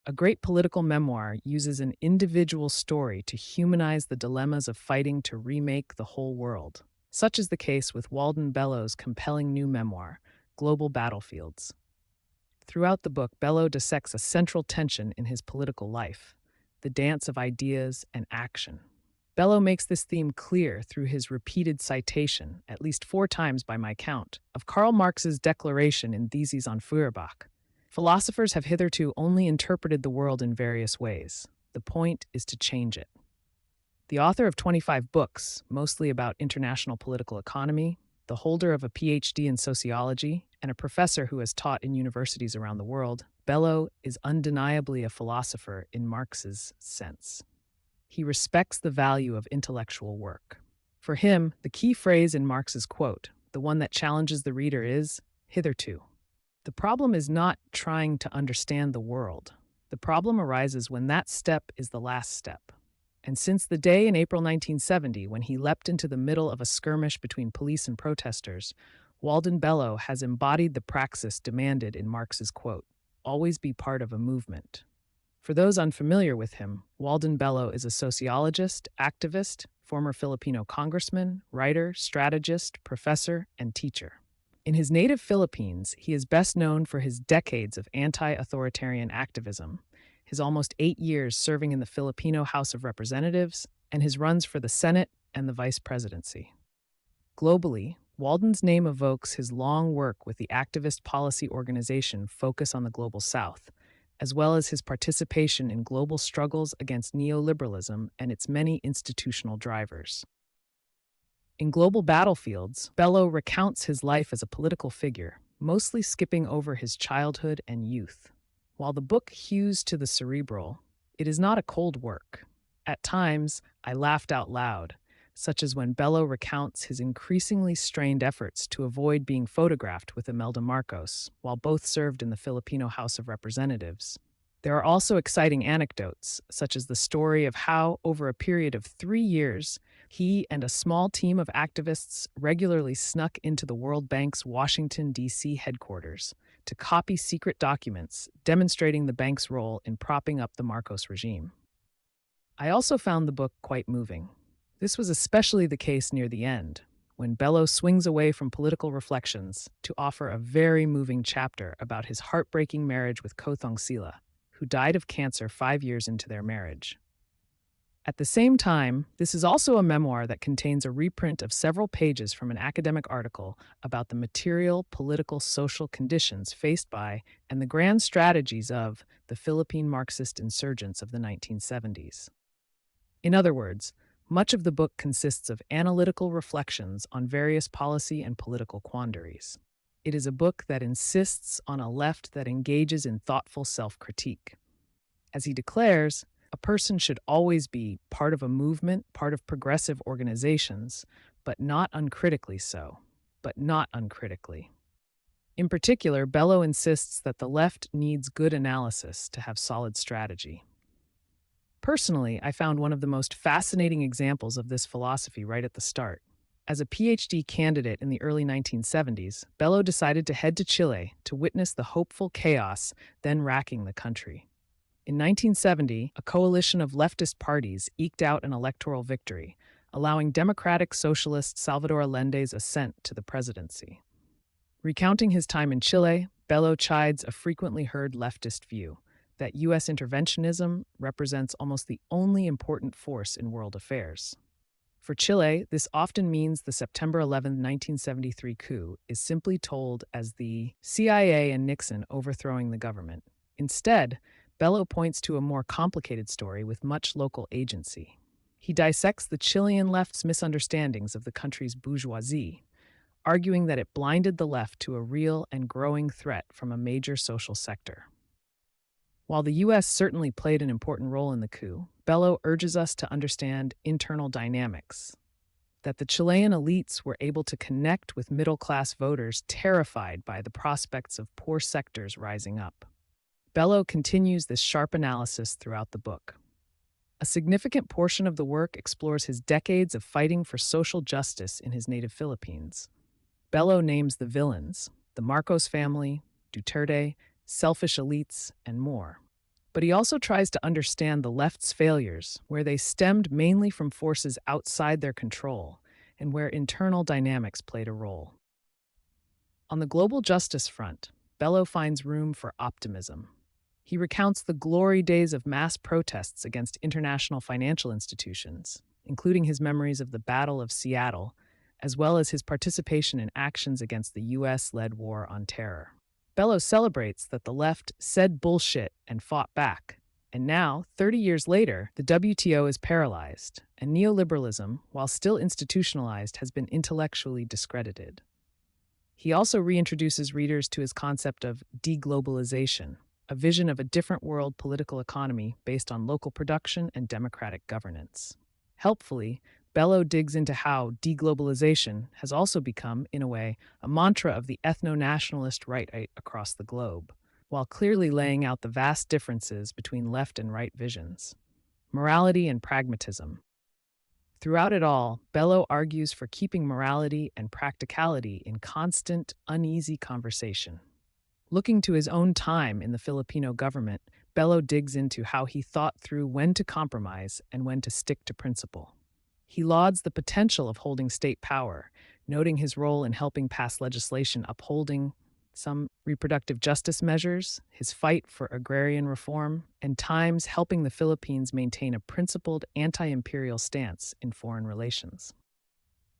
A great political memoir uses an individual story to humanize the dilemmas of fighting to remake the whole world. Such is the case with Walden Bello's compelling new memoir, Global Battlefields. Throughout the book, Bello dissects a central tension in his political life, the dance of ideas and action. Bello makes this theme clear through his repeated citation, at least 4 times by my count, of Karl Marx's declaration in Theses on Feuerbach. Philosophers have hitherto only interpreted the world in various ways. The point is to change it. The author of 25 books, mostly about international political economy, the holder of a PhD in sociology, and a professor who has taught in universities around the world, Bello is undeniably a philosopher in Marx's sense. He respects the value of intellectual work. For him, the key phrase in Marx's quote, the one that challenges the reader, is hitherto. The problem is not trying to understand the world. The problem arises when that step is the last step. And since the day in April 1970 when he leapt into the middle of a skirmish between police and protesters, Walden Bello has embodied the praxis demanded in Marx's quote, always be part of a movement. For those unfamiliar with him, Walden Bello is a sociologist, activist, former Filipino congressman, writer, strategist, professor, and teacher. In his native Philippines, he is best known for his decades of anti-authoritarian activism, his almost 8 years serving in the Filipino House of Representatives, and his runs for the Senate and the vice presidency. Globally, Walden's name evokes his long work with the activist policy organization Focus on the Global South, as well as his participation in global struggles against neoliberalism and its many institutional drivers. In Global Battlefields, Bello recounts his life as a political figure, mostly skipping over his childhood and youth. While the book hews to the cerebral, it is not a cold work. At times, I laughed out loud, such as when Bello recounts his increasingly strained efforts to avoid being photographed with Imelda Marcos, while both served in the Filipino House of Representatives. There are also exciting anecdotes, such as the story of how, over a period of 3 years, he and a small team of activists regularly snuck into the World Bank's Washington, D.C. headquarters to copy secret documents demonstrating the bank's role in propping up the Marcos regime. I also found the book quite moving. This was especially the case near the end, when Bello swings away from political reflections to offer a very moving chapter about his heartbreaking marriage with Kothong Sila, who died of cancer 5 years into their marriage. At the same time, this is also a memoir that contains a reprint of several pages from an academic article about the material, political, social conditions faced by and the grand strategies of the Philippine Marxist insurgents of the 1970s. In other words, much of the book consists of analytical reflections on various policy and political quandaries. It is a book that insists on a left that engages in thoughtful self-critique. As he declares, a person should always be part of a movement, part of progressive organizations, but not uncritically so. But not uncritically. In particular, Bello insists that the left needs good analysis to have solid strategy. Personally, I found one of the most fascinating examples of this philosophy right at the start. As a PhD candidate in the early 1970s, Bello decided to head to Chile to witness the hopeful chaos then racking the country. In 1970, a coalition of leftist parties eked out an electoral victory, allowing democratic socialist Salvador Allende's ascent to the presidency. Recounting his time in Chile, Bello chides a frequently heard leftist view that U.S. interventionism represents almost the only important force in world affairs. For Chile, this often means the September 11, 1973 coup is simply told as the CIA and Nixon overthrowing the government. Instead, Bello points to a more complicated story with much local agency. He dissects the Chilean left's misunderstandings of the country's bourgeoisie, arguing that it blinded the left to a real and growing threat from a major social sector. While the U.S. certainly played an important role in the coup, Bello urges us to understand internal dynamics, that the Chilean elites were able to connect with middle-class voters terrified by the prospects of poor sectors rising up. Bello continues this sharp analysis throughout the book. A significant portion of the work explores his decades of fighting for social justice in his native Philippines. Bello names the villains, the Marcos family, Duterte, selfish elites, and more. But he also tries to understand the left's failures, where they stemmed mainly from forces outside their control and where internal dynamics played a role. On the global justice front, Bello finds room for optimism. He recounts the glory days of mass protests against international financial institutions, including his memories of the Battle of Seattle, as well as his participation in actions against the US led war on terror. Bello celebrates that the left said bullshit and fought back. And now, 30 years later, the WTO is paralyzed, and neoliberalism, while still institutionalized, has been intellectually discredited. He also reintroduces readers to his concept of deglobalization, a vision of a different world political economy based on local production and democratic governance. Helpfully, Bello digs into how deglobalization has also become, in a way, a mantra of the ethno-nationalist right across the globe, while clearly laying out the vast differences between left and right visions. Morality and pragmatism. Throughout it all, Bello argues for keeping morality and practicality in constant, uneasy conversation. Looking to his own time in the Filipino government, Bello digs into how he thought through when to compromise and when to stick to principle. He lauds the potential of holding state power, noting his role in helping pass legislation upholding some reproductive justice measures, his fight for agrarian reform, and times helping the Philippines maintain a principled anti-imperial stance in foreign relations.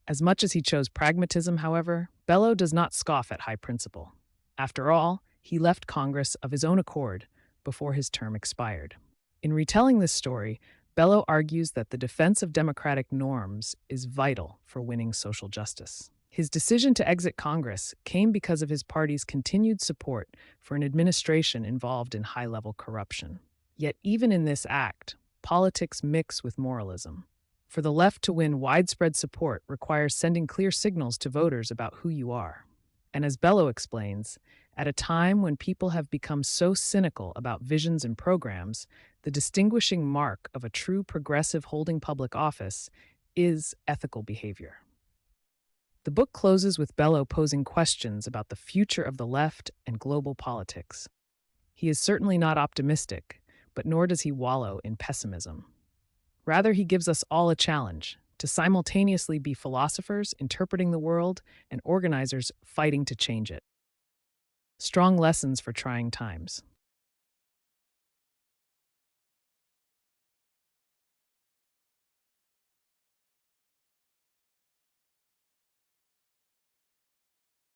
As much as he chose pragmatism, however, Bello does not scoff at high principle. After all, he left Congress of his own accord before his term expired. In retelling this story, Bello argues that the defense of democratic norms is vital for winning social justice. His decision to exit Congress came because of his party's continued support for an administration involved in high-level corruption. Yet even in this act, politics mix with moralism. For the left to win widespread support requires sending clear signals to voters about who you are. And as Bello explains, at a time when people have become so cynical about visions and programs, the distinguishing mark of a true progressive holding public office is ethical behavior. The book closes with Bello posing questions about the future of the left and global politics. He is certainly not optimistic, but nor does he wallow in pessimism. Rather, he gives us all a challenge to simultaneously be philosophers interpreting the world and organizers fighting to change it. Strong lessons for trying times.